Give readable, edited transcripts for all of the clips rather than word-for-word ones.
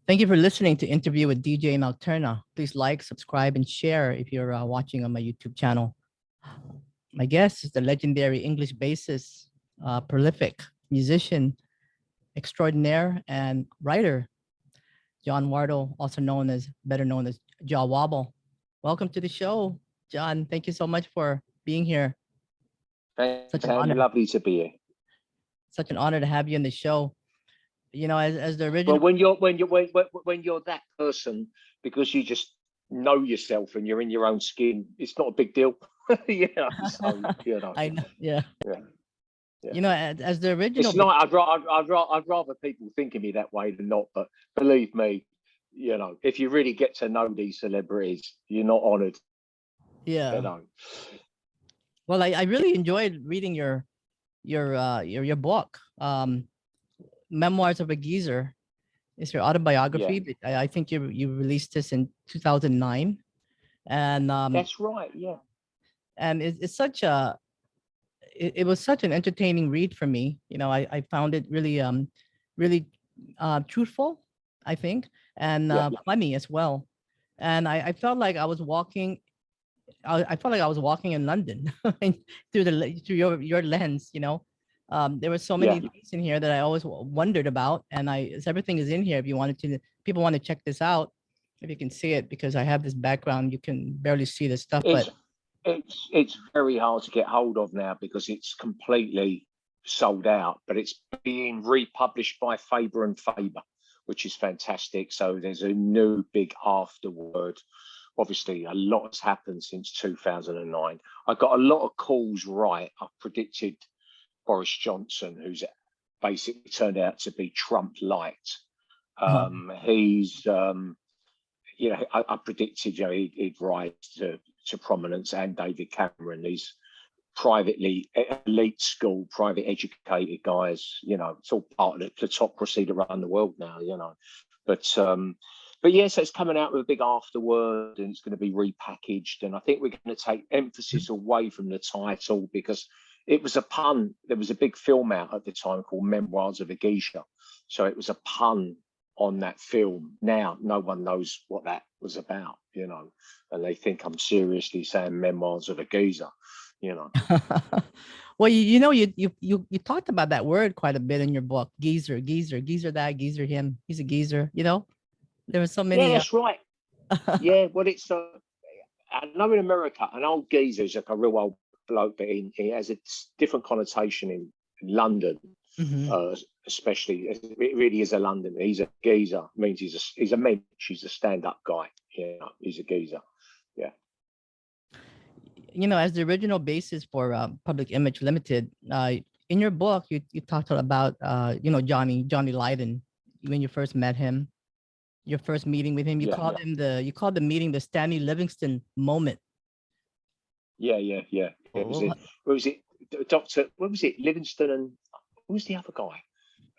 Thank you for listening to Interview with DJ Nocturna. Please like, subscribe, and share if you're watching on my YouTube channel. My guest is the legendary English bassist, prolific musician extraordinaire, and writer, John Wardle, also better known as Jah Wobble. Welcome to the show, John. Thank you so much for being here. Thanks, Andy. Lovely to be here. Such an honor to have you in the show. You know, as the original. Well, when you're that person, because you just know yourself and you're in your own skin, it's not a big deal. Yeah, so, you know. I know. Yeah. You know, as the original. It's not. I'd rather people think of me that way than not. But believe me, you know, if you really get to know these celebrities, you're not honoured. Yeah. You know. Well, I really enjoyed reading your book, Memoirs of a Geezer. It's your autobiography. Yeah. I think you released this in 2009, and that's right. Yeah. And it's such a. It was such an entertaining read for me. You know, I found it really truthful, I think, and funny as well. And I felt like I was walking. I felt like I was walking in London through your lens. You know, there were so many things in here that I always wondered about, and everything is in here. If you wanted to, people want to check this out, if you can see it, because I have this background, you can barely see this stuff, but. It's very hard to get hold of now because it's completely sold out, but it's being republished by Faber and Faber, which is fantastic. So there's a new big afterword. Obviously, a lot has happened since 2009. I got a lot of calls right. I predicted Boris Johnson, who's basically turned out to be Trump light. He's, you know, I predicted, you know, he'd rise to prominence, and David Cameron, these privately elite school, private educated guys, you know, it's all part of the plutocracy to run the world now, you know. But yes, it's coming out with a big afterword, and it's going to be repackaged. And I think we're going to take emphasis away from the title because it was a pun. There was a big film out at the time called Memoirs of a Geisha. So it was a pun on that film. Now no one knows what that was about, you know, and they think I'm seriously saying Memoirs of a Geezer, you know. Well, you know, you talked about that word quite a bit in your book, geezer that, geezer him, he's a geezer, you know. There were so many. Yeah, that's right. Yeah, well, it's I know in America an old geezer is like a real old bloke, but he has a different connotation in London. Mm-hmm. Especially, it really is a London. He's a geezer. Means he's a mensch. He's a stand-up guy. Yeah, he's a geezer. Yeah. You know, as the original basis for Public Image Limited, in your book, you talked about you know, Johnny Lydon. When you first met him, your first meeting with him, you called the meeting the Stanley Livingston moment. Yeah. What was it? Dr. What was it? Livingston and who was the other guy?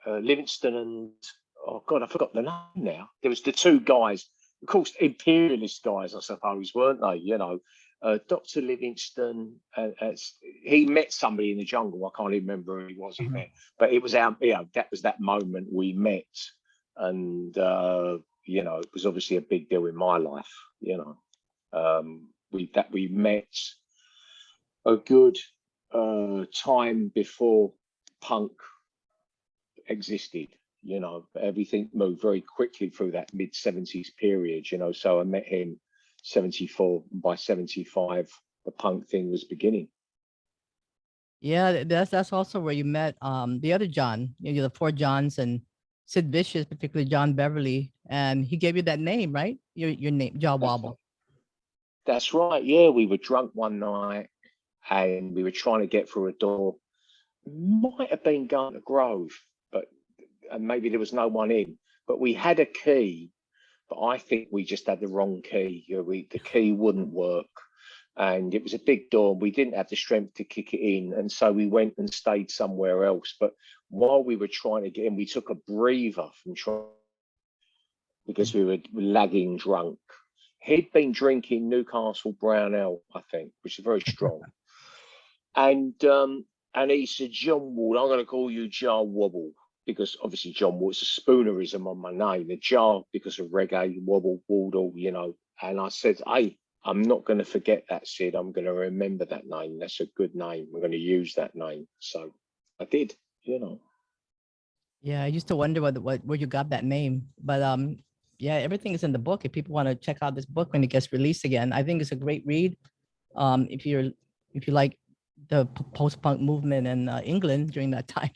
Livingston and, oh God, I forgot the name now. There was the two guys, of course, imperialist guys, I suppose, weren't they? You know, Dr. Livingston, he met somebody in the jungle. I can't even remember who he was. He met, but it was that was that moment we met, and you know, it was obviously a big deal in my life. You know, we met a good time before punk existed. You know, everything moved very quickly through that mid-70s period, you know. So I met him 74, and by 75 the punk thing was beginning. Yeah, that's also where you met the other John, you know, the four Johns, and Sid Vicious, particularly John Beverly, and he gave you that name, right? Your name, Jah Wobble. That's right. Yeah, we were drunk one night and we were trying to get through a door. Might have been going to Grove, and maybe there was no one in, but we had a key, but I think we just had the wrong key. You know, the key wouldn't work, and it was a big door. We didn't have the strength to kick it in, and so we went and stayed somewhere else. But while we were trying to get in, we took a breather because we were lagging drunk. He'd been drinking Newcastle Brown Ale, I think, which is very strong. And he said, John Ward, I'm going to call you Jah Wobble. because obviously John was a spoonerism on my name, the Jah because of reggae, wobble, waddle, you know. And I said, hey, I'm not going to forget that, Sid. I'm going to remember that name. That's a good name. I'm going to use that name. So I did, you know. Yeah, I used to wonder where you got that name, but yeah, everything is in the book. If people want to check out this book when it gets released again, I think it's a great read. If you like the post-punk movement in England during that time.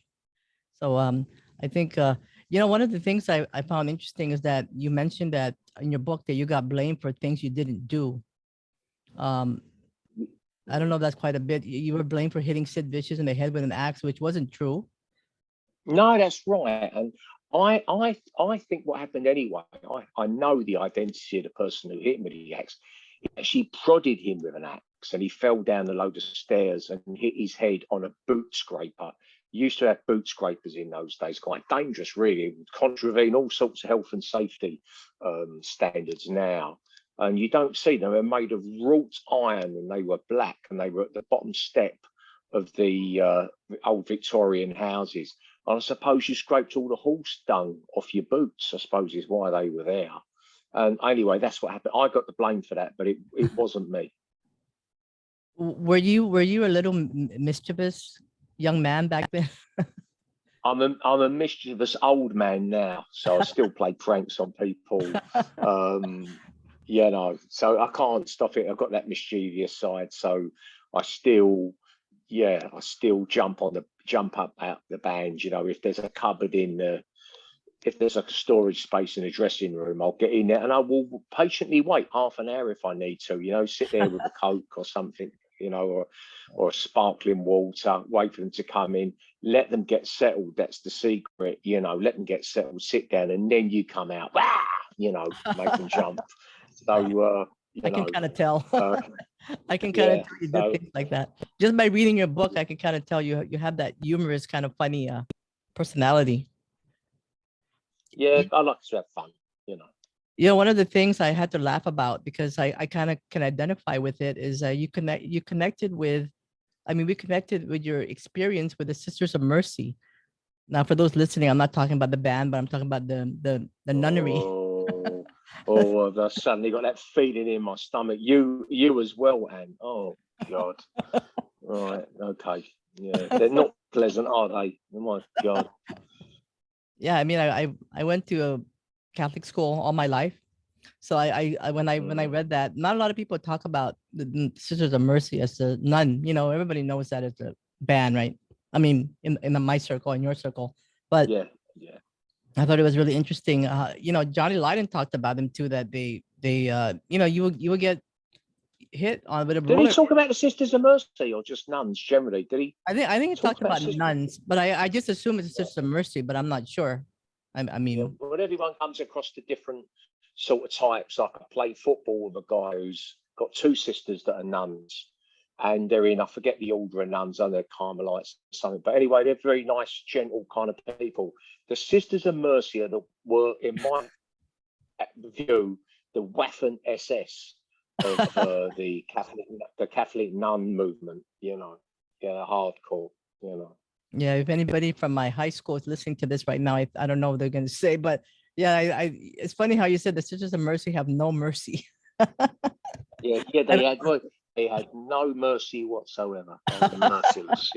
So I think one of the things I found interesting is that you mentioned that in your book that you got blamed for things you didn't do. I don't know if that's quite a bit. You were blamed for hitting Sid Vicious in the head with an axe, which wasn't true. No, that's right. And I think what happened anyway, I know the identity of the person who hit him with the axe. She prodded him with an axe and he fell down a load of stairs and hit his head on a boot scraper. You used to have boot scrapers in those days, quite dangerous, really, contravene all sorts of health and safety standards now. And you don't see them. They're made of wrought iron and they were black and they were at the bottom step of the old Victorian houses. And I suppose you scraped all the horse dung off your boots, I suppose is why they were there. And anyway, that's what happened. I got the blame for that, but it wasn't me. Were you a little mischievous young man back then? I'm a mischievous old man now, so I still play pranks on people. You know, so I can't stop it. I've got that mischievous side, so I still jump up out the band. You know, if there's a cupboard if there's a storage space in a dressing room, I'll get in there and I will patiently wait half an hour if I need to. You know, sit there with a Coke or something, you know, or a sparkling water, wait for them to come in, let them get settled. That's the secret, you know, let them get settled, sit down, and then you come out, you know, make them jump. So, I can kind of tell. I can kind of tell you did things like that. Just by reading your book, I can kind of tell you have that humorous, kind of funny personality. Yeah, I like to have fun, you know. You know, one of the things I had to laugh about because I kind of can identify with it is we connected with your experience with the Sisters of Mercy. Now, for those listening, I'm not talking about the band, but I'm talking about the nunnery. I've suddenly got that feeling in my stomach. You as well, Anne. Oh God. Right. Okay. Yeah. They're not pleasant, are they? Oh my God. Yeah, I mean, I went to a Catholic school all my life, so when I read that, not a lot of people talk about the Sisters of Mercy as a nun. You know, everybody knows that as a band, right? I mean, in my circle, in your circle, but yeah. I thought it was really interesting. You know, Johnny Lydon talked about them too. That they you know, you would get hit on with a Did roller. he talk about the Sisters of Mercy or just nuns generally? Did he? I think he talked about nuns, but I just assume it's a Sister of Mercy, but I'm not sure. I mean, when everyone comes across the different sort of types, like I play football with a guy who's got two sisters that are nuns, and they're in, I forget the order of nuns, and they're Carmelites or something. But anyway, they're very nice, gentle kind of people. The Sisters of Mercy were, in my view, the Waffen SS of the Catholic nun movement. You know, hardcore. You know. Yeah, if anybody from my high school is listening to this right now, I don't know what they're going to say, but yeah, it's funny how you said the Sisters of Mercy have no mercy. yeah, they had no mercy whatsoever. They were merciless.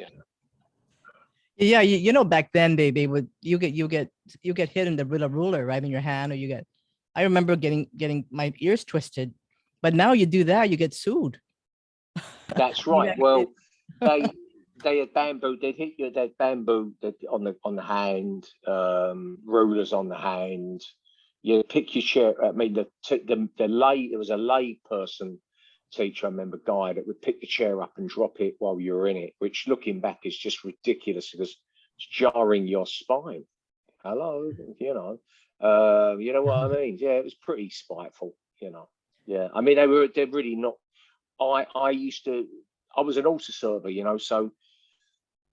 Yeah, you know, back then they would you get hit in the ruler right in your hand, or I remember getting my ears twisted, but now you do that, you get sued. That's right. Well, they had bamboo. They'd hit you. They'd bamboo on the hand, rulers on the hand. You pick your chair. I mean, there was a lay person teacher, I remember, guy that would pick the chair up and drop it while you were in it, which looking back is just ridiculous because it's jarring your spine. Hello, you know what I mean? Yeah, it was pretty spiteful, you know. Yeah, I mean they're really not. I was an altar server, you know, so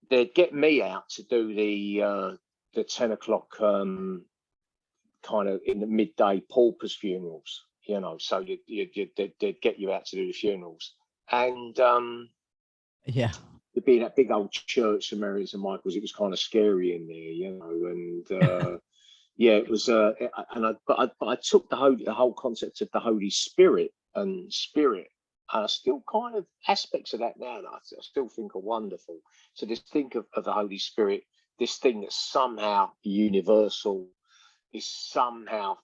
they'd get me out to do the 10 o'clock kind of in the midday paupers funerals, you know, so they'd get you out to do the funerals. And to be in that big old church, St Mary's and Michael's. It was kind of scary in there, you know, and yeah, it was. But I took the whole concept of the Holy Spirit and spirit. And I still kind of aspects of that now, and I still think are wonderful. So this think of the Holy Spirit, this thing that's somehow universal, is somehow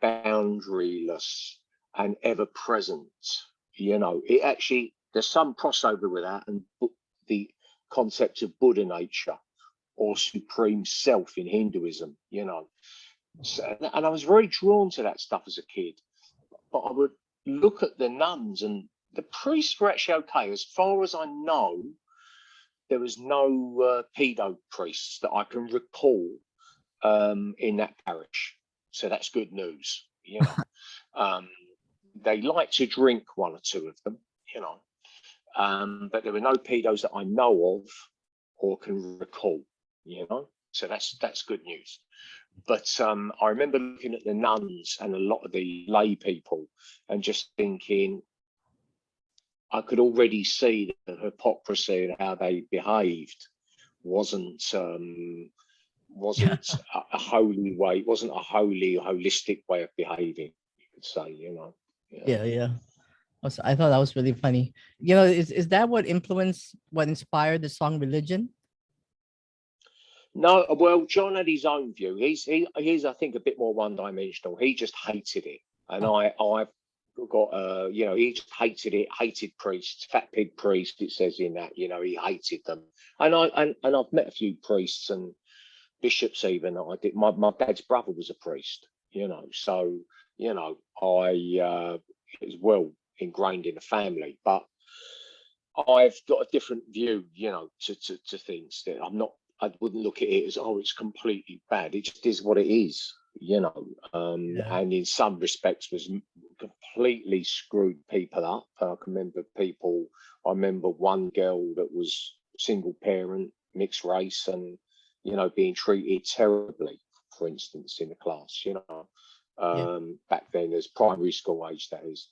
boundaryless and ever present. You know, it actually, there's some crossover with that and the concept of Buddha nature or supreme self in Hinduism, you know. So, and I was very drawn to that stuff as a kid, but I would look at the nuns and the priests were actually okay. As far as I know, there was no pedo priests that I can recall in that parish. So that's good news, you know. They like to drink, one or two of them, you know. But there were no pedos that I know of or can recall, you know. So that's good news. But I remember looking at the nuns and a lot of the lay people and just thinking, I could already see the hypocrisy and how they behaved wasn't a holy way. It wasn't a holy, holistic way of behaving, you could say, you know. Yeah. I thought that was really funny. You know, is that what inspired the song Religion? No, well, John had his own view. He's I think a bit more one-dimensional. He just hated it, and I've got you know, he just hated it. Hated priests, fat pig priests. It says in that, you know, he hated them. And I've met a few priests and bishops even. I did. My dad's brother was a priest, you know, so you know, it was well ingrained in the family, but I've got a different view, you know, to things that I wouldn't look at it as, oh, it's completely bad. It just is what it is, you know. And in some respects was completely screwed people up. I remember one girl that was single parent, mixed race, and, you know, being treated terribly, for instance, in the class, you know, back then as primary school age, that is.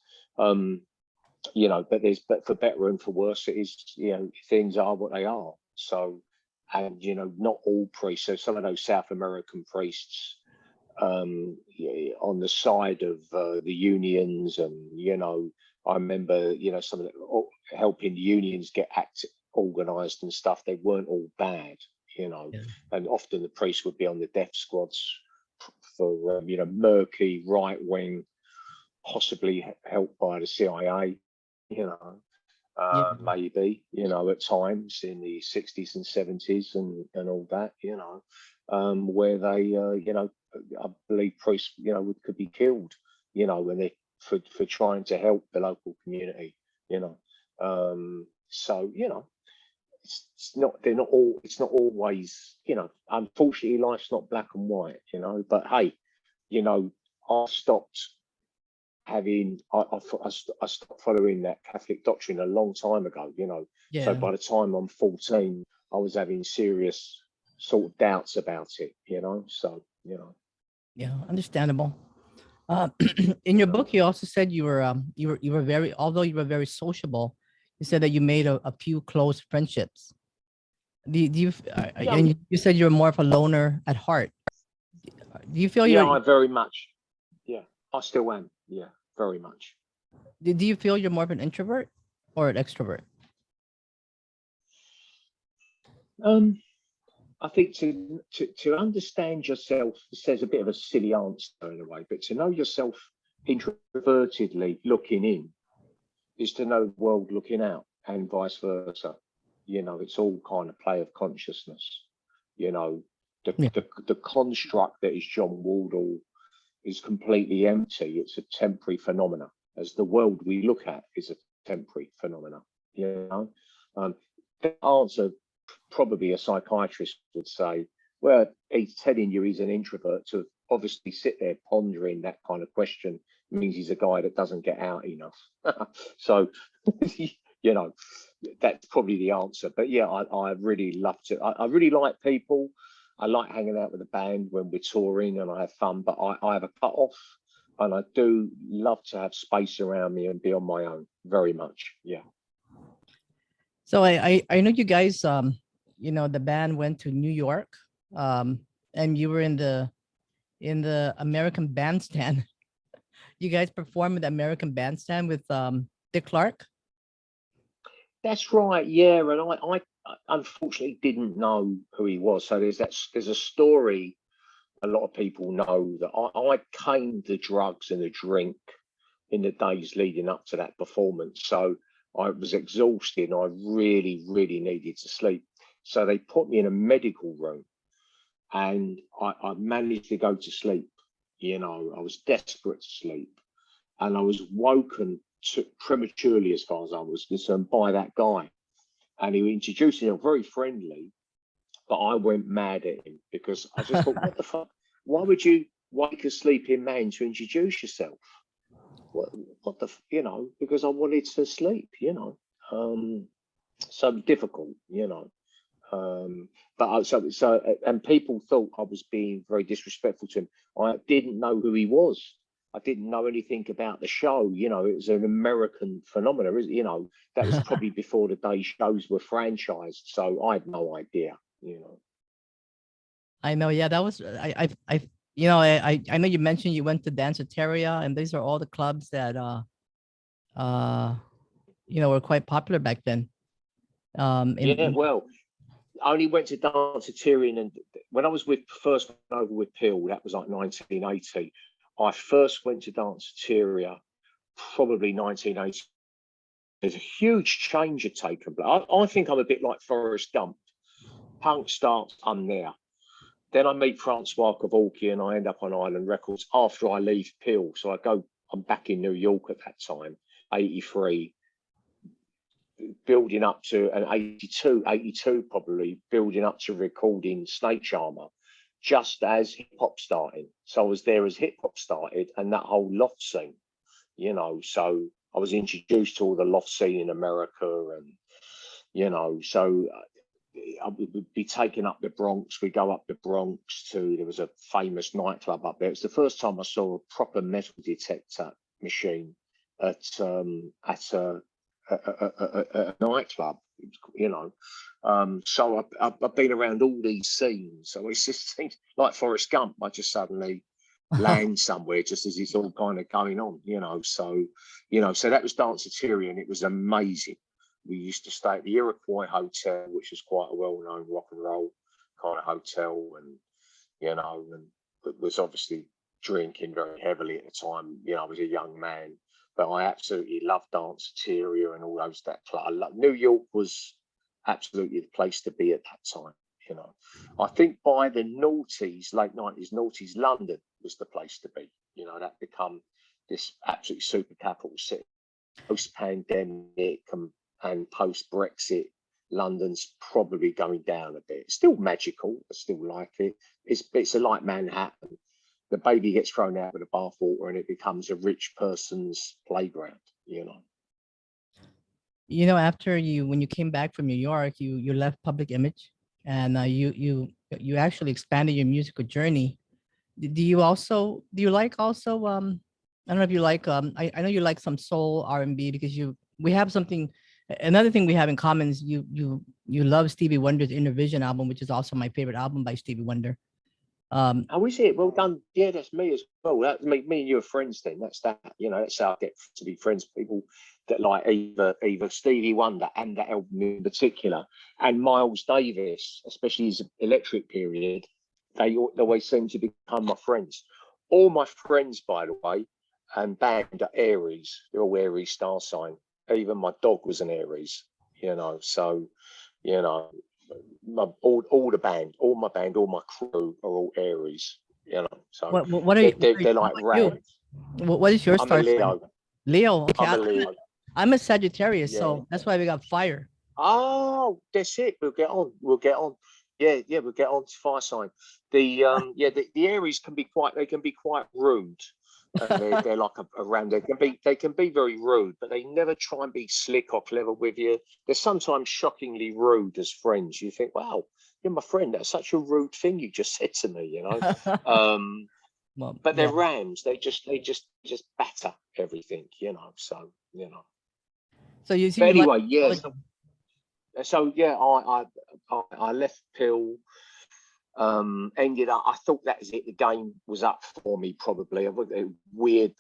You know, but for better and for worse, it is, you know, things are what they are. So, and, you know, not all priests. So some of those South American priests on the side of the unions, and, you know, I remember, you know, some of the helping the unions get organized and stuff. They weren't all bad, you know, and often the priests would be on the death squads for, you know, murky right wing, possibly helped by the CIA, you know. Maybe, you know, at times in the 60s and 70s and all that, you know, where they, you know, I believe priests, you know, could be killed, you know, when they for trying to help the local community, you know. So, you know, it's not always, you know, unfortunately life's not black and white, you know, but hey, you know, I stopped following that Catholic doctrine a long time ago, you know. So by the time I'm 14, I was having serious sort of doubts about it, you know. So, you know. Yeah, understandable. In your book, you also said you were very, although you were very sociable, you said that you made a few close friendships. And you said you're more of a loner at heart. Do you feel I very much. Yeah, I still am. Yeah, very much. Do you feel you're more of an introvert or an extrovert? I think to understand yourself, says a bit of a silly answer in a way, but to know yourself introvertedly looking in is to know the world looking out, and vice versa. You know, it's all kind of play of consciousness. You know, the construct that is John Wobble is completely empty. It's a temporary phenomena, as the world we look at is a temporary phenomena. You know, the answer probably a psychiatrist would say, well, he's telling you he's an introvert. To obviously sit there pondering that kind of question means he's a guy that doesn't get out enough. So, you know, that's probably the answer. But yeah, I really love to. I really like people. I like hanging out with the band when we're touring and I have fun, but I have a cut off, and I do love to have space around me and be on my own very much. Yeah. So I know you guys, the band went to New York, and you were in the American Bandstand. You guys performed in the American Bandstand with Dick Clark. That's right, yeah. And I unfortunately didn't know who he was. So there's a story a lot of people know that I came to drugs and a drink in the days leading up to that performance. So I was exhausted and I really, really needed to sleep. So they put me in a medical room and I managed to go to sleep. I was desperate to sleep. And I was woken prematurely, as far as I was concerned, by that guy. And he introduced himself very friendly, but I went mad at him because I just thought, what the fuck? Why would you wake a sleeping man to introduce yourself? What the, because I wanted to sleep, so difficult, and people thought I was being very disrespectful to him. I didn't know who he was. I didn't know anything about the show. It was an American phenomenon. That was probably before the day shows were franchised. So I had no idea, I know. Yeah, that was I know you mentioned you went to Danceteria, and these are all the clubs that were quite popular back then. Well, I only went to Danceteria, and when I was first went over with Peel, that was like 1980. I first went to Danceteria, probably 1980. There's a huge change had taken place. I think I'm a bit like Forrest Gump. Punk starts, I'm there. Then I meet Francois Kevorkian and I end up on Island Records after I leave Peel. So I'm back in New York at that time, 83, building up to an 82 probably, building up to recording Snake Charmer, just as hip hop started. So I was there as hip hop started and that whole loft scene, so I was introduced to all the loft scene in America and, so I would be taken up the Bronx. We go up the Bronx there was a famous nightclub up there. It's the first time I saw a proper metal detector machine at a nightclub, so I've been around all these scenes. So it's just things like Forrest Gump. I just suddenly land somewhere just as it's all kind of going on, So that was Danceteria and it was amazing. We used to stay at the Iroquois Hotel, which is quite a well-known rock and roll kind of hotel, and and it was obviously drinking very heavily at the time. I was a young man, but I absolutely loved Danceteria and all those that club. New York was absolutely the place to be at that time. I think by the noughties, late 90s, noughties, London was the place to be. That become this absolutely super capital city. Post-pandemic and post-Brexit, London's probably going down a bit. It's still magical. I still like it. It's like Manhattan. The baby gets thrown out with the bathwater and it becomes a rich person's playground, After when you came back from New York, you left Public Image and you actually expanded your musical journey. Do you like also I don't know if you like I know you like some soul R&B because we have something. Another thing we have in common is you love Stevie Wonder's Inner Vision album, which is also my favorite album by Stevie Wonder. How is it? Well done. Yeah, that's me as well. That's me and you are friends then. That's that. That's how I get to be friends with people that like either Stevie Wonder and that album in particular, and Miles Davis, especially his Electric period. They always seem to become my friends. All my friends, by the way, and band are Aries. They're all Aries star sign. Even my dog was an Aries, so, all the band, all my crew are all Aries, so what are they're like rams. What is your star sign? Leo. Leo. Okay. I'm a Leo. I'm a Sagittarius, so that's why we got fire. Oh, that's it. We'll get on. Yeah, we'll get on to fire sign. The Aries can be quite rude. And they're like around. They can be very rude, but they never try and be slick or clever with you. They're sometimes shockingly rude as friends. You think, wow, you're my friend. That's such a rude thing you just said to me, But they're rams. They just batter everything, So. So you see. But anyway, yes. So yeah, I left Pill. Ended up. I thought that was it. The game was up for me. Probably a weird,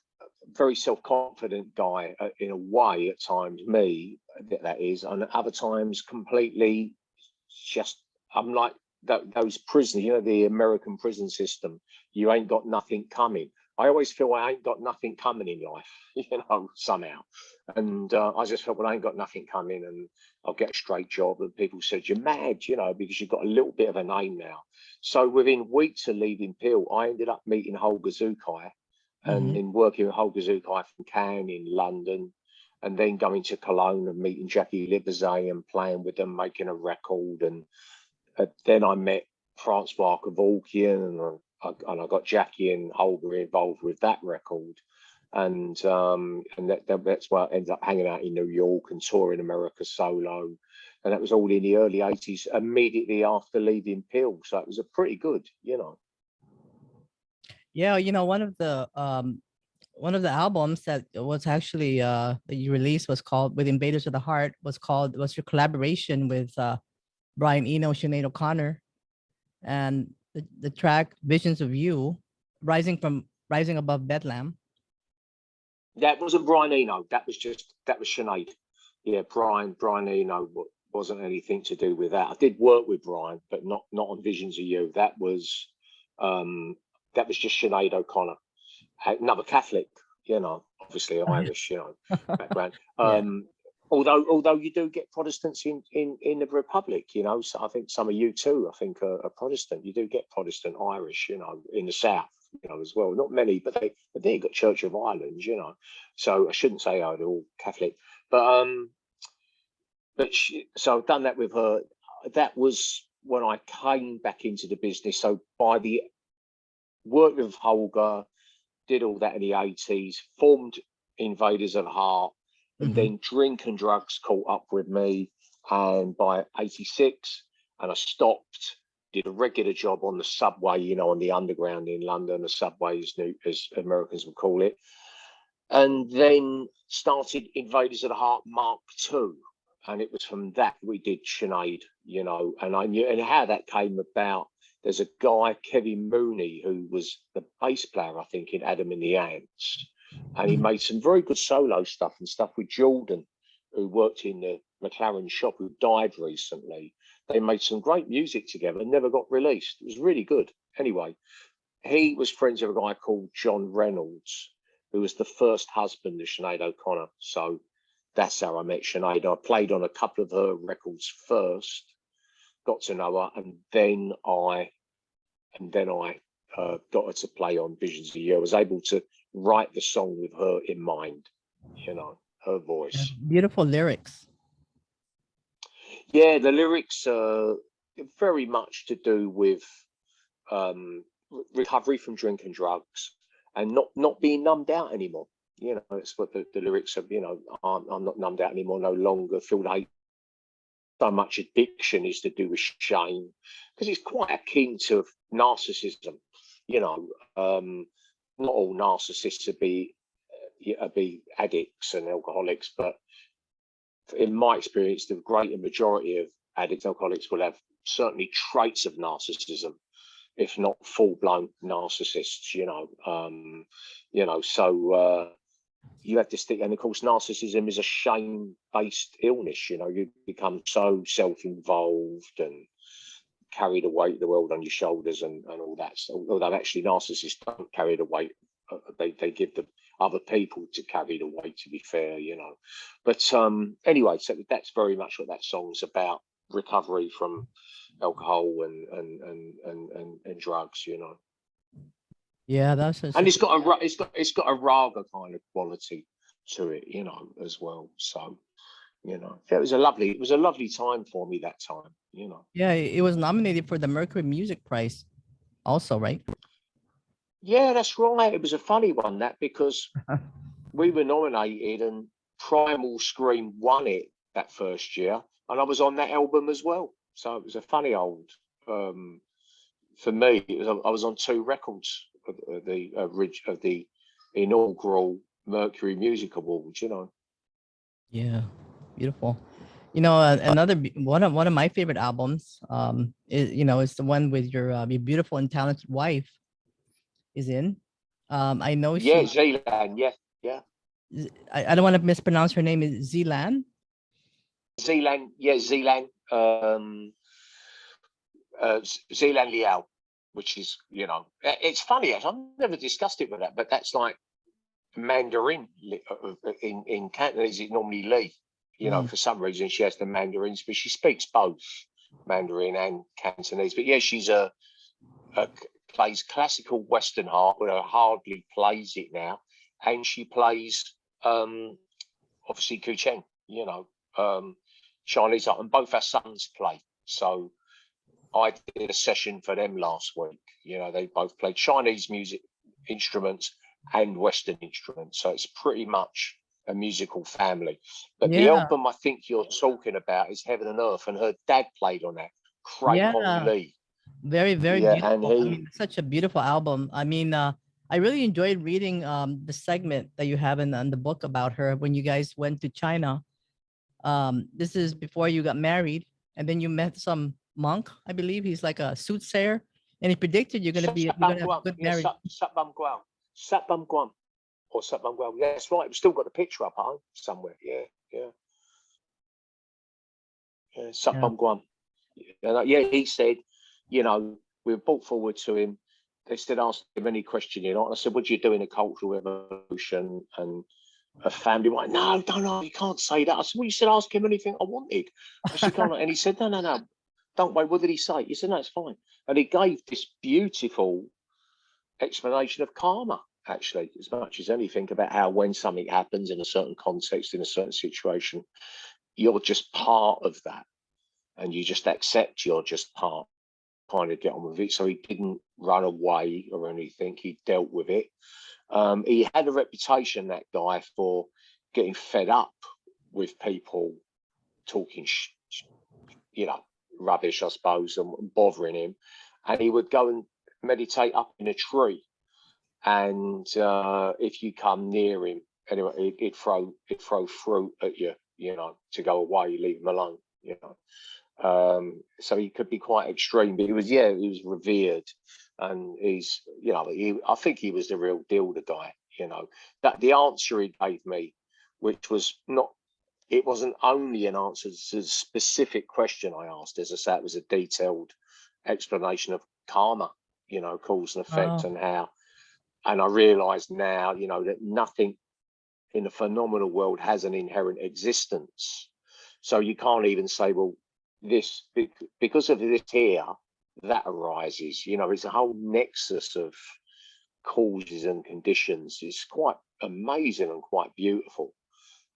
very self-confident guy in a way at times. Me, that is, and at other times completely just. I'm like those prisoners. You know, the American prison system. You ain't got nothing coming. I always feel I ain't got nothing coming in life, you know, somehow. And I just felt, well, I ain't got nothing coming and I'll get a straight job. And people said, you're mad, you know, because you've got a little bit of a name now. So within weeks of leaving Peel, I ended up meeting Holger Zukai and in working with Holger Zukai from Cannes in London, and then going to Cologne and meeting Jackie Libizet and playing with them, making a record. And then I met Francois Kevorkian and I got Jackie and Holger involved with that record, and that's where I ended up hanging out in New York and touring America solo, and that was all in the early '80s, immediately after leaving Peel. So it was a pretty good, you know. Yeah, you know, one of the albums that was actually that you released was called with Invaders of the Heart was your collaboration with Brian Eno, Sinead O'Connor, and the track Visions of You, rising above Bedlam. That wasn't Brian Eno. That was Sinead. Yeah, Brian Eno wasn't anything to do with that. I did work with Brian, but not on Visions of You. That was just Sinead O'Connor, another Catholic, you know, obviously Irish, you know, background. Yeah. Although you do get Protestants in the Republic, you know, so I think some of you too, I think are Protestant. You do get Protestant Irish, you know, in the South, you know, as well. Not many, but they got Church of Ireland, you know. So I shouldn't say they're all Catholic, so I've done that with her. That was when I came back into the business. So by the work with Holger, did all that in the '80s, formed Invaders of the Heart. And then drink and drugs caught up with me, and by '86, and I stopped, did a regular job on the subway, you know, on the underground in London, the subway as Americans would call it, and then started Invaders of the Heart Mark II, and it was from that we did Sinead, you know, and I knew, and how that came about. There's a guy, Kevin Mooney, who was the bass player, I think, in Adam and the Ants. And he made some very good solo stuff and stuff with Jordan, who worked in the McLaren shop, who died recently. They made some great music together and never got released. It was really good. Anyway, he was friends with a guy called John Reynolds, who was the first husband of Sinead O'Connor. So that's how I met Sinead. I played on a couple of her records first, got to know her, and then I got her to play on Visions of You. I was able to write the song with her in mind, you know, her voice. Beautiful lyrics. Yeah, the lyrics are very much to do with recovery from drink and drugs and not being numbed out anymore. You know, it's what the lyrics are, you know, I'm not numbed out anymore, no longer feel hate. So much addiction is to do with shame, because it's quite akin to narcissism, you know. Not all narcissists would be addicts and alcoholics, but in my experience, the greater majority of addicts and alcoholics will have certainly traits of narcissism, if not full-blown narcissists, you know. So you have to stick, and of course, narcissism is a shame-based illness. You know, you become so self-involved and carry the weight of the world on your shoulders and all that. So, although actually narcissists don't carry the weight, they give the other people to carry the weight, to be fair, you know. But anyway, so that's very much what that song's about: recovery from alcohol and drugs, you know. Yeah, that's and it's got a raga kind of quality to it, you know, as well. So, you know, it was a lovely time for me that time, you know. Yeah, it was nominated for the Mercury Music Prize also, right? Yeah, that's right. It was a funny one, that, because we were nominated and Primal Scream won it that first year, and I was on that album as well. So it was a funny old, for me, I was on 2 records of the inaugural Mercury Music Awards, you know. Yeah, beautiful. One of my favorite albums, is the one with your beautiful and talented wife is in. I know Yeah, she. Zealand. Yeah, yeah. I don't want to mispronounce her name. Is Zilan? Zealand. Yeah, Zealand. Zealand Liao, which is, it's funny. I've never discussed it with that, but that's like Mandarin in Cantonese. It's normally Lee. Mm. For some reason she has the Mandarins, but she speaks both Mandarin and Cantonese. But yeah, she's plays classical Western harp, but hardly plays it now, and she plays obviously Kucheng, Chinese harp, and both our sons play. So I did a session for them last week. They both played Chinese music instruments and Western instruments. So it's pretty much a musical family. But the Yeah, album I think you're talking about is Heaven and Earth, and her dad played on that, Craig Hong yeah, Lee. very, very Yeah, and beautiful. I he mean, it's such a beautiful album. I mean, I really enjoyed reading the segment that you have in the book about her when you guys went to China. This is before you got married, and then you met some monk. I believe he's like a soothsayer, and he predicted you're gonna Satbam have a Guam. good Yeah, marriage. Satbam Guam. Satbam Guam. Or Satbam Guam. Yeah, that's right. We've still got the picture up at home somewhere. Yeah, yeah. Yeah, Yeah, Satbam Guam. Yeah, he said, we were brought forward to him. They said, ask him any question you know. I said, what do you do in a cultural revolution and a family? Like, no, no, you can't say that. I said, well, you said ask him anything I wanted. I said, go on. And he said, no, don't wait. What did he say? He said, no, it's fine. And he gave this beautiful explanation of karma, actually, as much as anything, about how when something happens in a certain context, in a certain situation, you're just part of that. And you just accept you're just part, kind of get on with it. So he didn't run away or anything. He dealt with it. He had a reputation, that guy, for getting fed up with people talking, rubbish, I suppose, and bothering him. And he would go and meditate up in a tree. And if you come near him, anyway, he'd throw fruit at you, to go away, leave him alone, So he could be quite extreme, but he was revered, and he's, I think he was the real deal, the guy, that the answer he gave me, which was not, it wasn't only an answer to the specific question I asked. As I say, it was a detailed explanation of karma, cause and effect, oh, and how, and I realized now, that nothing in the phenomenal world has an inherent existence. So you can't even say, well, this, because of this here, that arises. It's a whole nexus of causes and conditions. It's quite amazing and quite beautiful,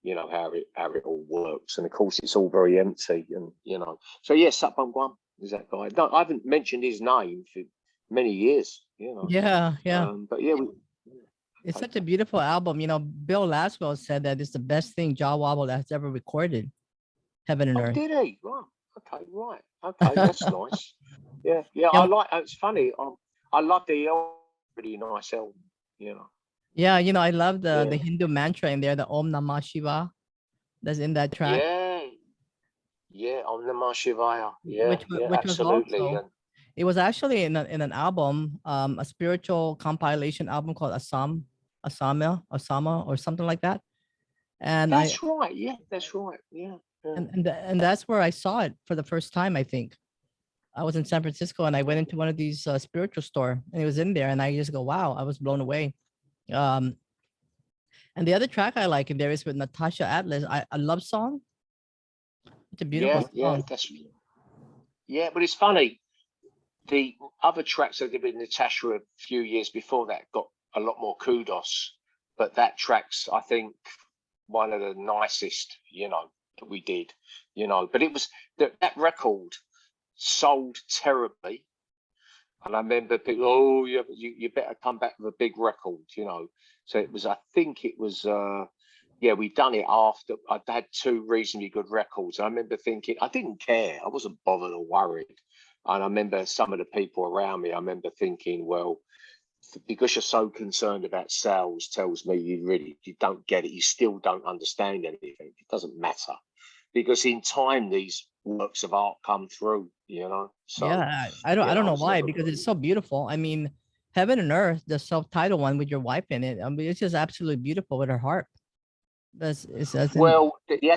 how it all works. And of course, it's all very empty. And so yes, Satbam Guam is that guy. No, I haven't mentioned his name for many years. yeah, yeah. But yeah, It's such a beautiful album. Bill Laswell said that it's the best thing Jah Wobble has ever recorded. Heaven and oh, Earth. did he? Right. Okay. Right. Okay. That's nice. Yeah. Yeah. Yeah, I like. It's funny. I love the really nice album. yeah. I love the Yeah. Hindu mantra in there, the Om Namah Shiva, that's in that track, Yeah. Yeah. On the Shivaya. Yeah. Yeah. which was Absolutely. also, And it was actually in an album, a spiritual compilation album called Asama or something like that. And I that's right. Yeah. That's right. Yeah. Yeah. and that's where I saw it for the first time. I think I was in San Francisco and I went into one of these spiritual store and it was in there and I just go, wow, I was blown away. Um, and the other track I like in there is with Natasha Atlas, a love song. It's a beautiful Yeah. Yeah. song. Yeah. But it's funny. The other tracks I did with Natasha a few years before that got a lot more kudos. But that track's, I think, one of the nicest, that we did, But it was that record sold terribly, and I remember people, oh, you better come back with a big record, So it was, I think it was, we'd done it after I'd had two reasonably good records. And I remember thinking, I didn't care, I wasn't bothered or worried. And I remember some of the people around me, I remember thinking, well, because you're so concerned about sales tells me you don't get it. You still don't understand anything. It doesn't matter. because in time these works of art come through, So Yeah, I don't know why, because it's so beautiful. I mean, Heaven and Earth, the self-titled one with your wife in it. I mean, it's just absolutely beautiful with her harp. That's well, the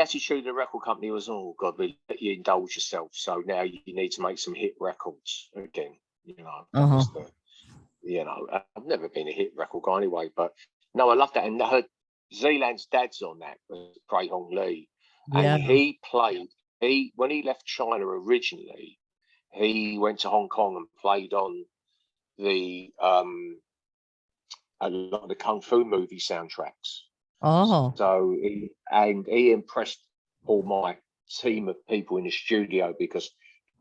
attitude of the record company was, oh God, we let you indulge yourself, so now you need to make some hit records again. That was the, I've never been a hit record guy anyway, but no, I love that. And I heard Zealand's dad's on that, Craig Hong Lee, yeah. and when he left China originally, he went to Hong Kong and played on a lot of the kung fu movie soundtracks. Oh. So he impressed all my team of people in the studio, because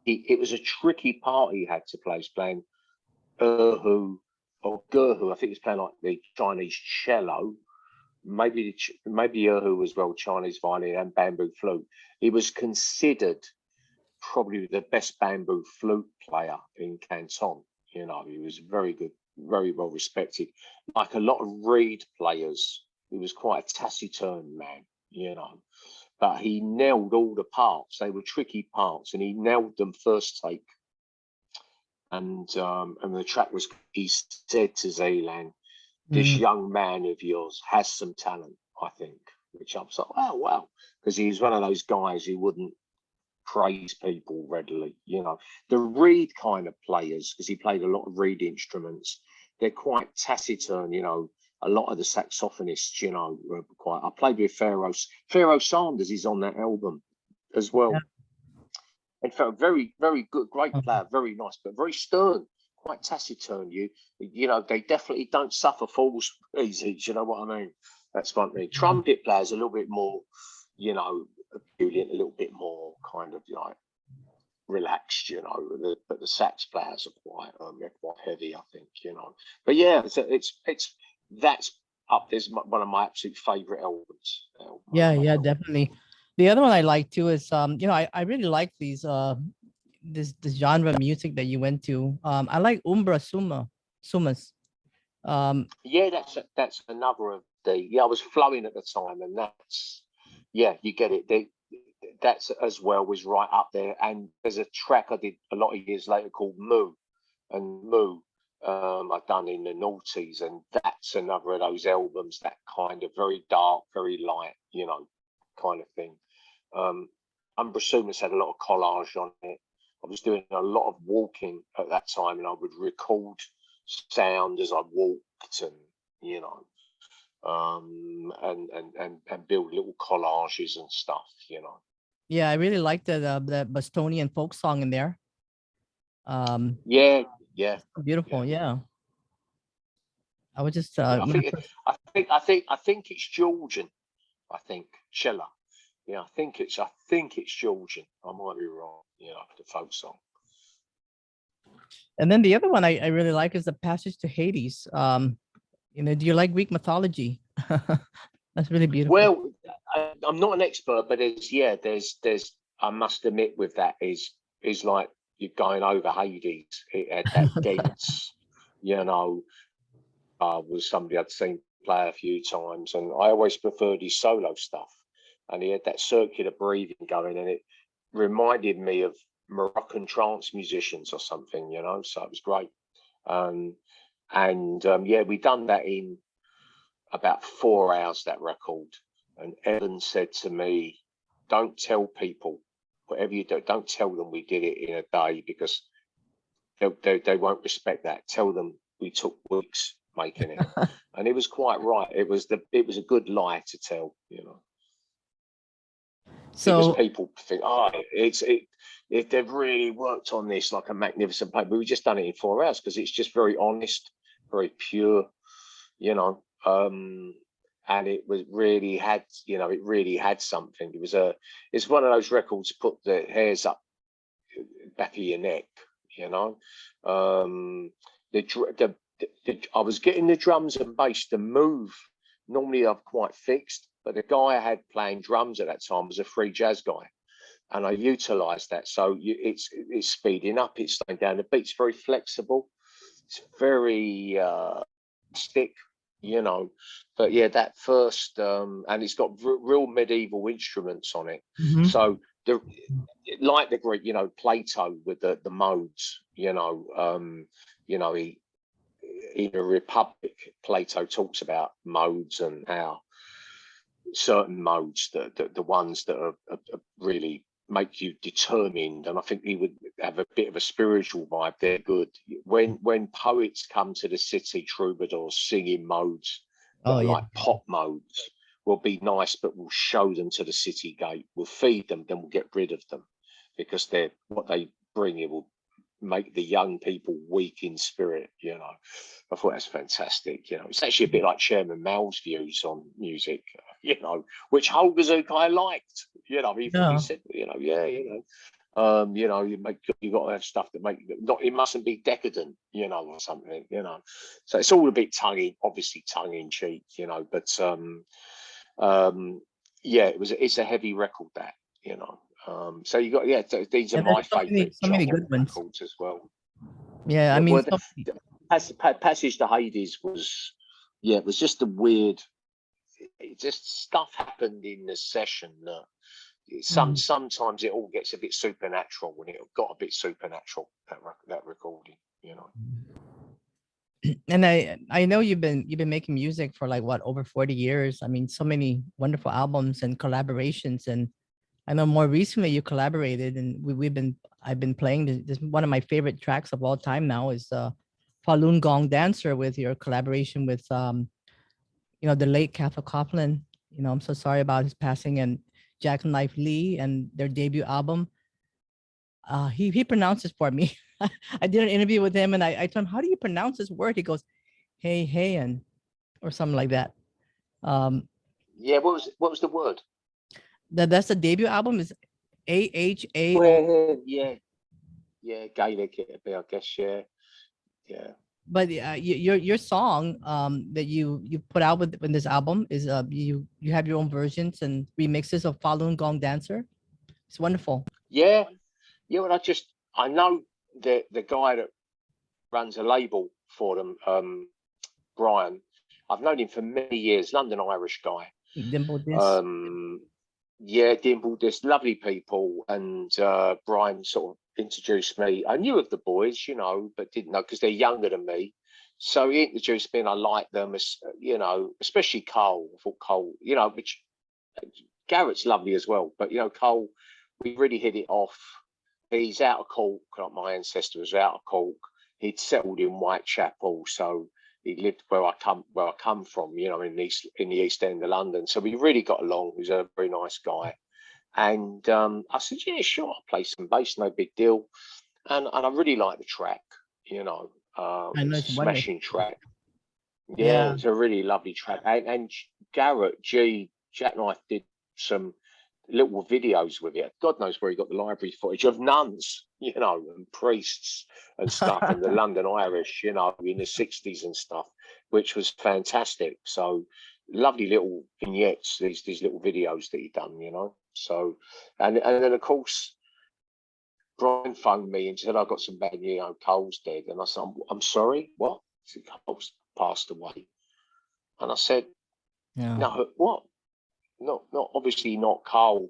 it was a tricky part he had to play. He's playing Erhu or Gerhu. I think he's playing like the Chinese cello, maybe Erhu as well, Chinese violin and bamboo flute. He was considered probably the best bamboo flute player in Canton. He was very good, very well respected. Like a lot of reed players, he was quite a taciturn man, but he nailed all the parts. They were tricky parts, and he nailed them first take. And the track was, he said to Zealand, this young man of yours has some talent, I think, which I was like, oh, wow. Because he was one of those guys who wouldn't praise people readily. The reed kind of players, because he played a lot of reed instruments, they're quite taciturn. A lot of the saxophonists, were quite. I played with Pharaoh Sanders is on that album as well. Yeah. In fact, very, very good, great player, very nice, but very stern, quite taciturn. They definitely don't suffer fools easy. You know what I mean? That's one thing. Trumpet players a little bit more, appealing, a little bit more kind of like relaxed, but the sax players are quite heavy, I think, But yeah, that's up there's one of my absolute favorite albums. Yeah, definitely. The other one I like too is I really like these this genre of music that you went to. I like Umbra Sumas. Yeah, that's another of the I was flowing at the time, and that's you get it. That's as well was right up there. And there's a track I did a lot of years later called Moo, and Moo I've done in the noughties, and that's another of those albums, that kind of very dark, very light, kind of thing. Umbra Sumas had a lot of collage on it. I was doing a lot of walking at that time, and I would record sound as I walked, and and build little collages and stuff. Yeah, I really like the Bostonian folk song in there. Yeah. Beautiful. Yeah. I was just I think it's Georgian. I think Cella. Yeah, I think it's Georgian. I might be wrong. The folk song. And then the other one I really like is the Passage to Hades. Do you like Greek mythology? That's really beautiful. Well, I'm not an expert, but there's I must admit with that is like you're going over Hades at that dense, was somebody I'd seen play a few times, and I always preferred his solo stuff, and he had that circular breathing going, and it reminded me of Moroccan trance musicians or something, so it was great. We done that in about 4 hours, that record. And Evan said to me, don't tell people, whatever you do, don't tell them we did it in a day, because they won't respect that. Tell them we took weeks making it. And it was quite right. It was a good lie to tell, So because people think, if they've really worked on this like a magnificent paper, we just done it in 4 hours, because it's just very honest, very pure, and it was really had, it really had something. It's one of those records to put the hairs up back of your neck, I was getting the drums and bass to move. Normally I'm quite fixed, but the guy I had playing drums at that time was a free jazz guy, and I utilised that. So it's speeding up, it's slowing down. The beat's very flexible. It's very stick, you know. But yeah, that first, and it's got real medieval instruments on it. Mhm. So like the Greek, you know, Plato with the modes, you know, he in the Republic, Plato talks about modes and how certain modes, the ones that are really make you determined, and I think he would have a bit of a spiritual vibe. They're good. When poets come to the city, troubadours singing modes that Oh are yeah. like pop modes, will be nice, but we'll show them to the city gate. We'll feed them, then we'll get rid of them, because they're what they bring. It will make the young people weak in spirit, you know. I thought that's fantastic. You know, it's actually a bit like Chairman Mao's views on music, you know, which Holgazuk I liked. You know, he Yeah. said, you know, yeah, you know, you got to have stuff that make it mustn't be decadent, you know, or something, you know. So it's all a bit obviously tongue in cheek, you know, but yeah, it's a heavy record, that, you know. So you got, these are And my there's favorite so many John good ones. records as well. Yeah, I Yeah, mean, well, Passage to Hades was, yeah, it was just a weird. It just stuff happened in the session that sometimes it all gets a bit supernatural, when it got a bit supernatural, that recording, you know. and I know you've been making music for like what, over 40 years. I mean, so many wonderful albums and collaborations, and I know more recently you collaborated, and I've been playing this one of my favorite tracks of all time now is Falun Gong Dancer, with your collaboration with you know, the late Cathal Coughlin. You know, I'm so sorry about his passing, and Jackknife Lee, and their debut album. He pronounces for me. I did an interview with him, and I told him, how do you pronounce this word? He goes, hey, and or something like that. Yeah, what was the word? That's the debut album, is AHA. Well, yeah, Gaelic, it'd be, I guess, yeah. But your song that you put out with this album is you have your own versions and remixes of Falun Gong Dancer. It's wonderful. Yeah. Well, I know the guy that runs a label for them, Brian. I've known him for many years. London Irish guy. Dimple this. Yeah, Dimple, this lovely people, and Brian sort of introduced me. I knew of the boys, you know, but didn't know, because they're younger than me. So he introduced me, and I liked them, you know, especially Cole. I thought Cole, you know, which Garrett's lovely as well, but you know, Cole, we really hit it off. He's out of Cork, like my ancestor was out of Cork. He'd settled in Whitechapel, so he lived where I come from, you know, in the East End of London. So we really got along. He was a very nice guy. And I said, yeah, sure, I'll play some bass, no big deal. And I really like the track, you know. I know, It's it's a wonderful. smashing track. Yeah. It's a really lovely track. And Garrett Jackknife did some little videos with it. God knows where he got the library footage of nuns, you know, and priests and stuff, and the London Irish, you know, in the 60s and stuff, which was fantastic. So lovely little vignettes, these little videos that he done, you know. So and then of course Brian phoned me and said, I've got some bad news, you know, Cole's dead. And I said, I'm sorry, what? He said, Cole's passed away. And I said, no, what? Not obviously not Cole.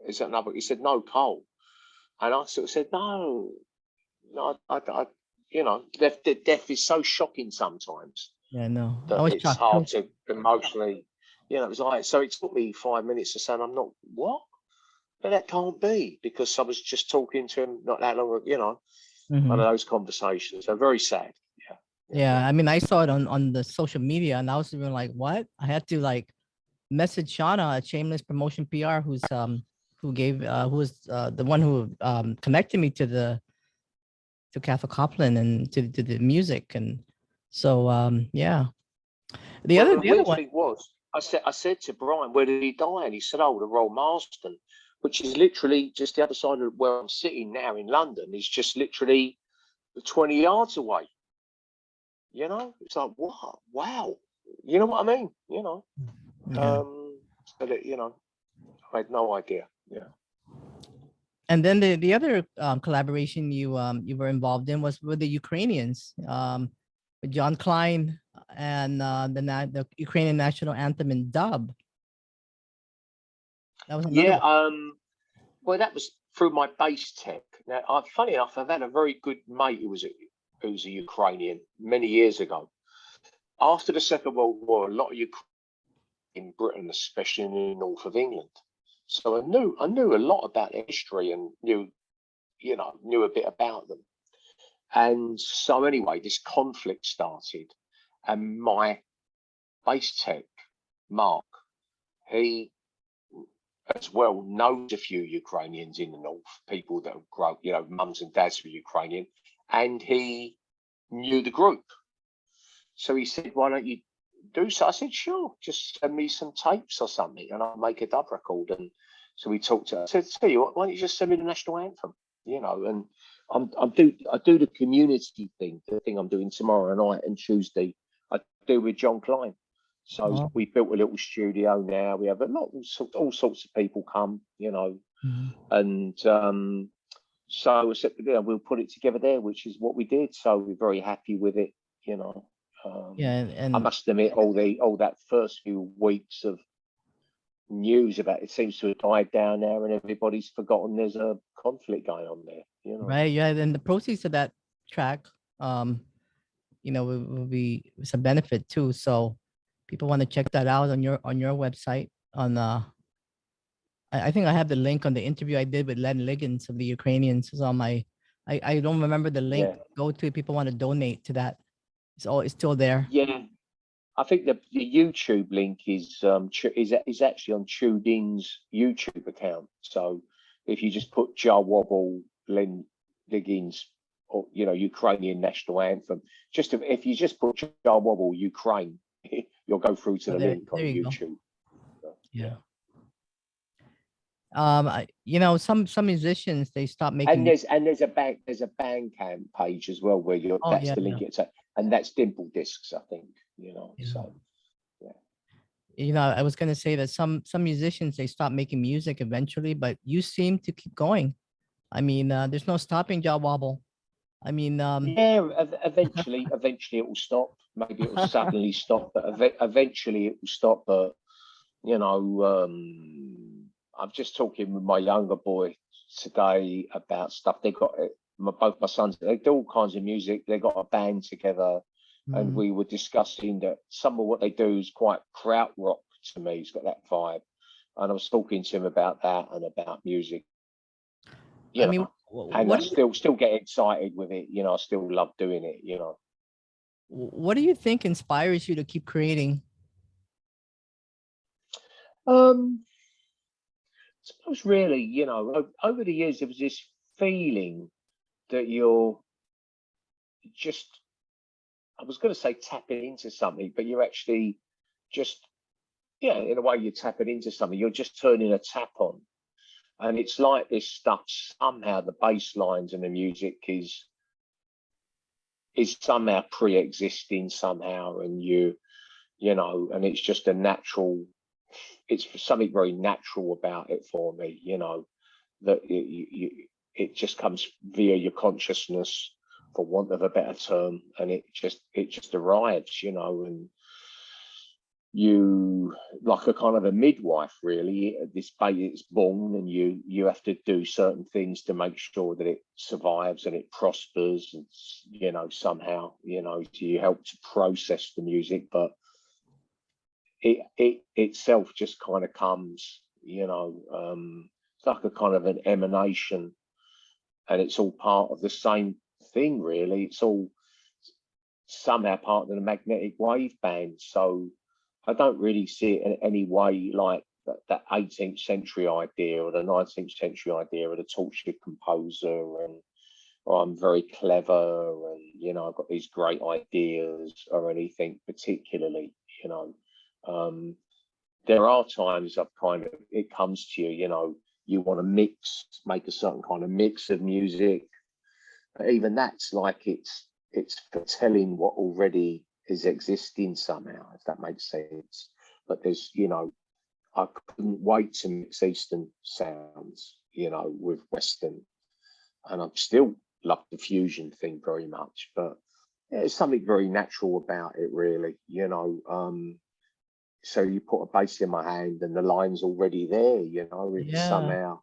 Is that another? He said, no, Cole. And I sort of said, no, I you know, death is so shocking sometimes. Yeah, no. That it's hard to emotionally, you know, it was like, so it took me 5 minutes to say, I'm not, what? But that can't be, because I was just talking to him not that long ago, you know, one of those conversations. So very sad. Yeah, I mean, I saw it on the social media, and I was even like, what? I had to like message Shauna at Shameless Promotion PR, who was the one who connected me to Cathal Coughlin and to the music. And so yeah. The other one thing was, I said to Brian, where did he die? And he said, oh, the Royal Marsden, which is literally just the other side of where I'm sitting now in London. Is just literally 20 yards away. You know, it's like, what? Wow. You know what I mean? You know, so that, you know, I had no idea. Yeah. And then the other collaboration you were involved in was with the Ukrainians. with John Klein and the Ukrainian national anthem in dub. That was another Yeah, one. well, that was through my bass tech. Now, funny enough, I've had a very good mate who's a Ukrainian many years ago. After the Second World War, a lot of Ukraine in Britain, especially in the north of England. So I knew a lot about their history and knew a bit about them. And so anyway, this conflict started, and my bass tech, Mark, he as well knows a few Ukrainians in the north, people that have grown, mums and dads were Ukrainian, and he knew the group. So he said, "Why don't you do so?" I said, "Sure, just send me some tapes or something, and I'll make a dub record." And so we talked to her. I said, "Tell you what, why don't you just send me the national anthem?" And I do the community thing, the thing I'm doing tomorrow night and Tuesday. I do with John Klein. So we built a little studio now. We have a lot of all sorts of people come, and so I said, we'll put it together there, which is what we did. So we're very happy with it, and I must admit, all that first few weeks of news about it seems to have died down now, and everybody's forgotten there's a conflict going on there. Right, yeah, and the proceeds of that track, will be it's a benefit too. So people want to check that out on your website. I think I have the link on the interview I did with Len Liggins of the Ukrainians. It's on my. I don't remember the link. Yeah. Go to if people want to donate to that. It's still there. Yeah, I think the YouTube link is actually on TuneIn's YouTube account. So if you just put Jah Wobble, Len Liggins, or Ukrainian national anthem, if you just put Jah Wobble Ukraine, you'll go through to the link on YouTube. So, yeah. Some musicians, they stop making. And there's a Bandcamp page as well where that's the link. And that's Dimple Discs, I think. So yeah. I was gonna say that some musicians, they stop making music eventually, but you seem to keep going. I mean, there's no stopping Jah Wobble. I mean, eventually it will stop. Maybe it will suddenly stop, but eventually it will stop. But I'm just talking with my younger boy today about stuff. They got both my sons. They do all kinds of music. They got a band together, and we were discussing that some of what they do is quite krautrock to me. It's got that vibe, and I was talking to him about that and about music. And I still get excited with it. I still love doing it. What do you think inspires you to keep creating? I suppose really, over the years, there was this feeling that you're just, I was going to say tapping into something, but you're actually just, in a way you're tapping into something. You're just turning a tap on. And it's like this stuff, somehow the bass lines and the music is somehow pre-existing somehow. And and it's just a natural, it's something very natural about it for me, that it just comes via your consciousness, for want of a better term, and it just arrives, and you, like a kind of a midwife, really. This baby is born, and you have to do certain things to make sure that it survives and it prospers, and somehow, you help to process the music, but it itself just kind of comes, it's like a kind of an emanation, and it's all part of the same thing, really. It's all somehow part of the magnetic wave band. So I don't really see it in any way like that 18th century idea or the 19th century idea of the tortured composer and I'm very clever and I've got these great ideas or anything particularly. There are times it comes to you, you want to make a certain kind of mix of music, but even that's like it's foretelling what already is existing somehow, if that makes sense. But there's, I couldn't wait to mix Eastern sounds, with Western, and I still love the fusion thing very much, but there's something very natural about it, really. You know, so you put a bass in my hand, and the line's already there. You know, it's Yeah. somehow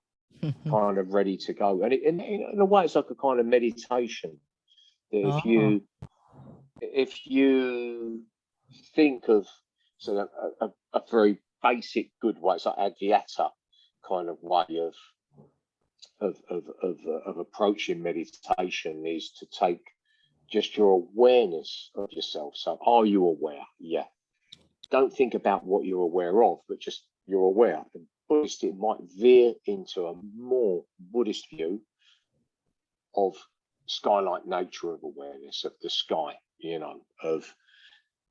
kind of ready to go, and in a way, it's like a kind of meditation. That if you think of sort of a very basic good way, it's like Adhyata kind of way of approaching meditation, is to take just your awareness of yourself. So, are you aware? Yeah. Don't think about what you're aware of, but just you're aware. And Buddhist, it might veer into a more Buddhist view of sky-like nature of awareness of the sky, you know, of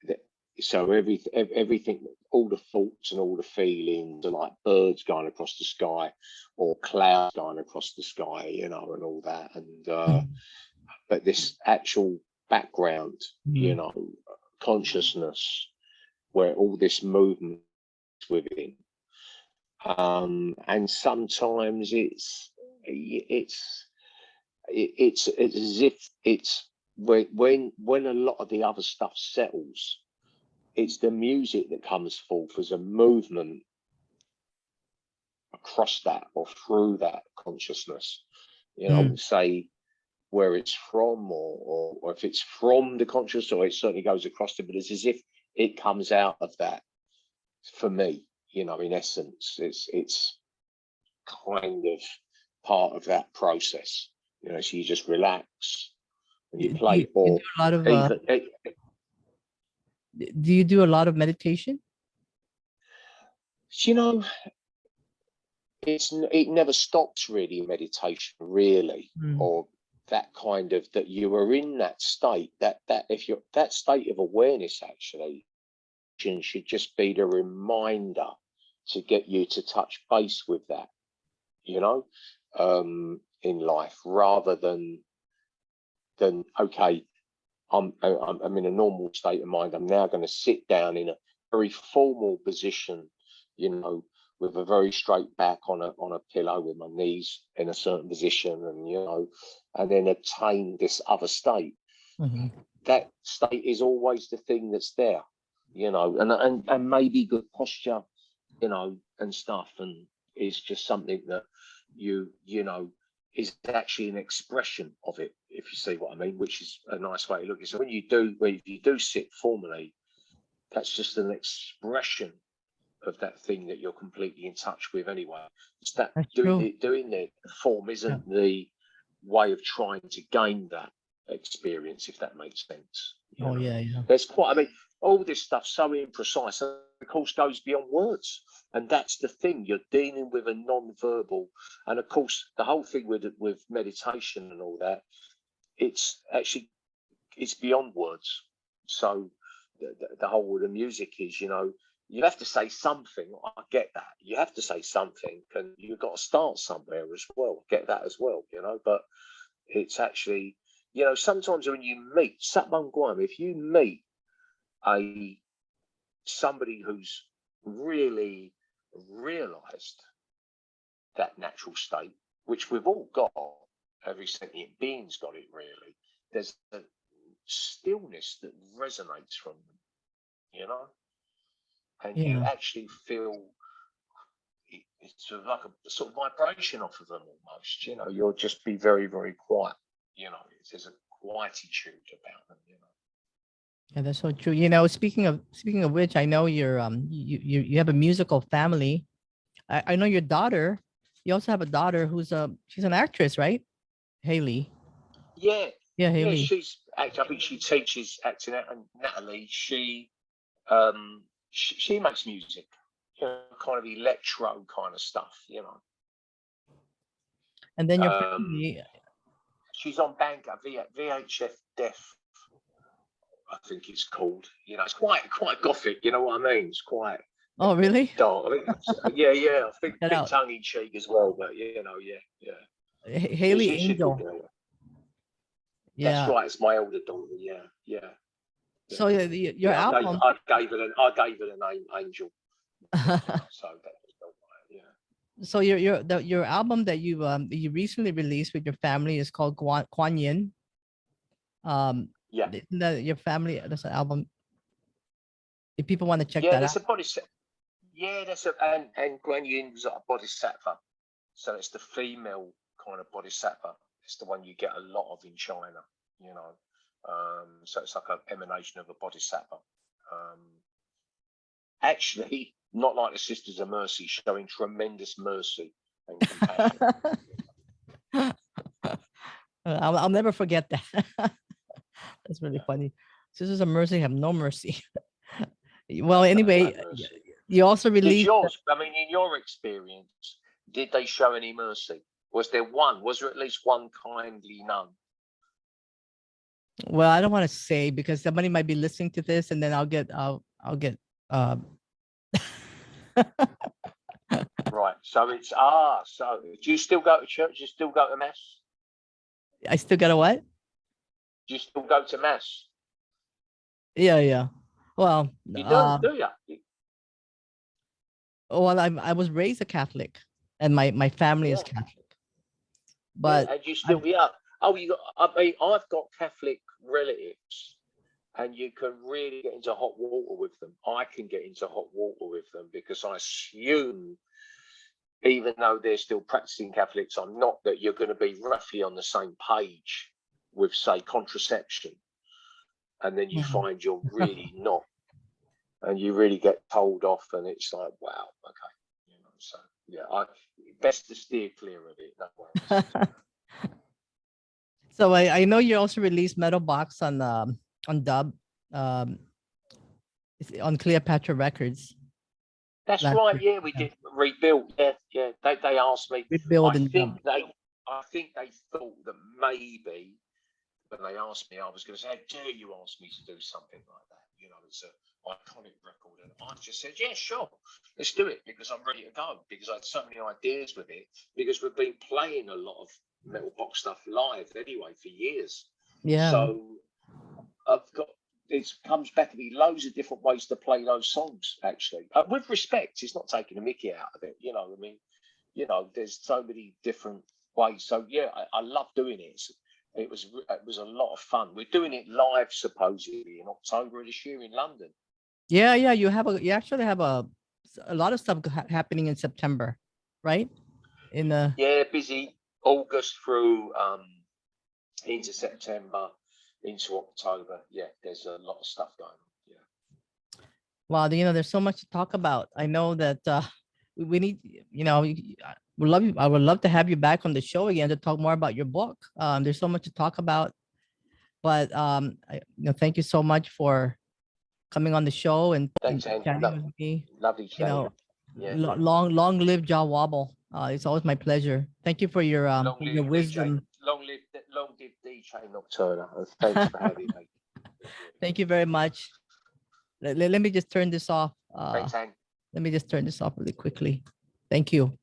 the, so everything, all the thoughts and all the feelings are like birds going across the sky or clouds going across the sky, you know, and all that. And but this actual background, you know, consciousness, where all this movement is within, and sometimes it's as if it's when a lot of the other stuff settles, it's the music that comes forth as a movement across that or through that consciousness. You know, say where it's from, or if it's from the conscious, or it certainly goes across it, but it's as if it comes out of that. For me, you know, in essence, it's kind of part of that process. You know, so you just relax and you play. You do a lot of. Do you do a lot of meditation? You know, it never stops really. Meditation, really, or that kind of, that you are in that state. That if you're that state of awareness, actually, should just be the reminder to get you to touch base with that. You know. In life, rather than okay, I'm in a normal state of mind. I'm now going to sit down in a very formal position, you know, with a very straight back on a pillow, with my knees in a certain position, and you know, and then attain this other state. That state is always the thing that's there, you know, and maybe good posture, you know, and stuff, and it's just something that you know is actually an expression of it, if you see what I mean, which is a nice way to look at it. So when you do sit formally, that's just an expression of that thing that you're completely in touch with anyway. It's that doing the form isn't the way of trying to gain that experience, if that makes sense. Oh, yeah. There's quite, I mean, all this stuff so imprecise, and of course goes beyond words. And that's the thing, you're dealing with a non-verbal. And of course, the whole thing with meditation and all that, it's beyond words. So the whole of the music is, you know, you have to say something. I get that. You have to say something, and you've got to start somewhere as well. Get that as well, you know. But it's actually, you know, sometimes when you meet if you meet somebody who's really realized that natural state, which we've all got, every sentient being's got it really, there's a stillness that resonates from them, you know, and you actually feel it's sort of like a sort of vibration off of them almost, you know. You'll just be very, very quiet, you know. There's a quietude about them, you know. Yeah, that's so true. You know, speaking of which, I know you're you have a musical family. I know your daughter. You also have a daughter who's she's an actress, right? Haley. Yeah, Haley. Yeah, she's acting. I think she teaches acting. And Natalie, she makes music, you know, kind of electro kind of stuff, you know. And then your family. She's on Banker VHF Deaf, I think it's called. You know, it's quite gothic. You know what I mean? It's quite. Oh, really? Dark. I think yeah. I think a bit tongue in cheek as well, but you know, yeah. Haley Angel. Yeah. That's right. It's my older daughter. Yeah. So your album. I gave her the name Angel. So So your album that you recently released with your family is called Kuan Yin. Yeah. Isn't that your family? That's an album. If people want to check Yeah, that there's out. a bodhisattva. Yeah, and Guan Yin's a bodhisattva. So it's the female kind of bodhisattva. It's the one you get a lot of in China, you know. So it's like an emanation of a bodhisattva. Actually, not like the Sisters of Mercy, showing tremendous mercy and compassion. I'll never forget that. That's really funny. Sisters of Mercy have no mercy. Well, anyway, No mercy. you also Did released. yours, I mean, in your experience, did they show any mercy? Was there one? Was there at least one kindly nun? Well, I don't want to say because somebody might be listening to this, and then I'll get. Right. So it's so do you still go to church? Do you still go to mass? I still got a what? Do you still go to mass? Yeah. Well, You do, do you? well, I was raised a Catholic, and my family is Yeah. Catholic. But and you still oh, you got. I mean, I've got Catholic relatives, and you can really get into hot water with them. I can get into hot water with them because I assume, even though they're still practicing Catholics, I'm not, that you're going to be roughly on the same page with, say, contraception. And then you find you're really not. And you really get told off, and it's like, wow, okay. You know, so, yeah, best to steer clear of it. No worries. So I know you also released Metal Box on Dub, on Cleopatra Records. That's Last right. year, Yeah, we did rebuild. Yeah. They asked me. Rebuild I and think Dub. they thought that maybe when they asked me, I was going to say, "How dare you ask me to do something like that?" You know, it's an iconic record, and I just said, "Yeah, sure, let's do it," because I'm ready to go. Because I had so many ideas with it. Because we've been playing a lot of Metal Box stuff live anyway for years. Yeah. So I've got. It comes back to me loads of different ways to play those songs, actually. With respect, it's not taking a mickey out of it. You know, I mean, you know, there's so many different ways. So, yeah, I love doing it. It was a lot of fun. We're doing it live, supposedly, in October this year in London. Yeah. You actually have a lot of stuff happening in September, right? Yeah, busy August through into September. Into October, yeah, there's a lot of stuff going on. Yeah. Wow, there's so much to talk about. I know that we need, I would love to have you back on the show again to talk more about your book. There's so much to talk about, but thank you so much for coming on the show and Thanks, chatting with me. Lovely chatting. Long live Jah Wobble. It's always my pleasure. Thank you for your wisdom. Long live DJ Nocturna. Thanks for having me. Thank you very much. Let me just turn this off. Thanks, Hank. Let me just turn this off really quickly. Thank you.